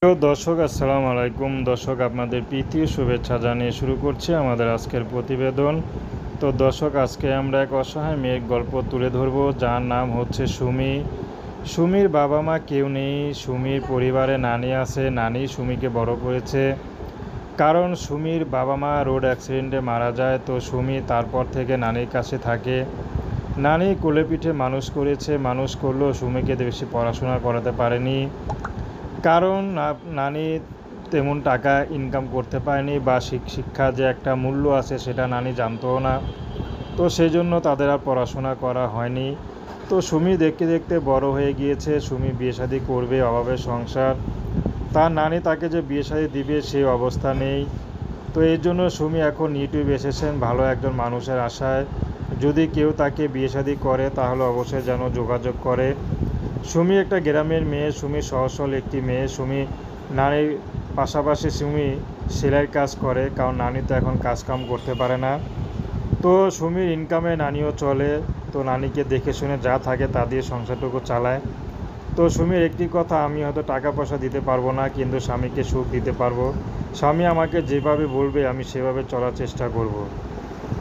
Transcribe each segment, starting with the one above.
প্রিয় দর্শক, আসসালামু আলাইকুম। দর্শক, আপনাদের প্রীতি শুভেচ্ছা জানিয়ে শুরু করছি আমাদের আজকের প্রতিবেদন। তো দর্শক, আজকে আমরা এক অসহায় মেয়ের গল্প তুলে ধরব, যার নাম হচ্ছে সুমি। সুমির বাবা মা কেউ নেই। সুমির পরিবারে নানি আছে। নানি সুমিকে বড় করেছে। কারণ সুমির বাবা মা রোড অ্যাক্সিডেন্টে মারা যায়, তো সুমি তারপর থেকে নানির কাছে থাকে। নানি কোলেপিঠে মানুষ করেছে, মানুষ করলেও সুমিকে বেশি পড়াশোনা করাতে পারেনি। কারণ নানি তেমন টাকা ইনকাম করতে পারেনি, বা শিক্ষার যে একটা মূল্য আছে সেটা নানি জানতও না। তো সেই জন্য তাদের আর পড়াশোনা করা হয়নি। তো সুমি দেখতে দেখতে বড় হয়ে গিয়েছে। সুমি বিয়ে শাদী করবে, অভাবের সংসার। তার নানি তাকে যে বিয়ে শাদী দিবে সেই অবস্থা নেই। তো এই জন্য সুমি এখন ইউটিউবে এসেছেন ভালো একজন মানুষের আশায়। যদি কেউ তাকে বিয়ে শাদী করে তাহলে অবশ্যই যেন যোগাযোগ করে। সুমি একটা গ্রামের মেয়ে। সুমি সহজ সরল একটি মেয়ে। সুমি নানির পাশাপাশি সুমি সেলাইয়ের কাজ করে, কারণ নানি তো এখন কাজকাম করতে পারে না। তো সুমির ইনকামে নানিও চলে। তো নানিকে দেখে শুনে যা থাকে তা দিয়ে সংসারটুকু চালায়। তো সুমির একটি কথা, আমি হয়তো টাকা পয়সা দিতে পারবো না, কিন্তু স্বামীকে সুখ দিতে পারবো। স্বামী আমাকে যেভাবে বলবে আমি সেভাবে চলার চেষ্টা করব।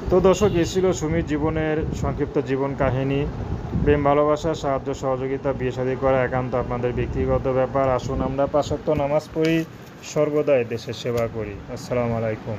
তো দর্শক, এ ছিল সুমির জীবনের সংক্ষিপ্ত জীবন কাহিনী। প্রেম, ভালোবাসা, সাহায্য, সহযোগিতা, বিয়ে শাদী করা একান্ত আপনাদের ব্যক্তিগত ব্যাপার। আসুন আমরা ৫ ওয়াক্ত নামাজ পড়ি, সর্বদাই দেশের সেবা করি। আসসালামু আলাইকুম।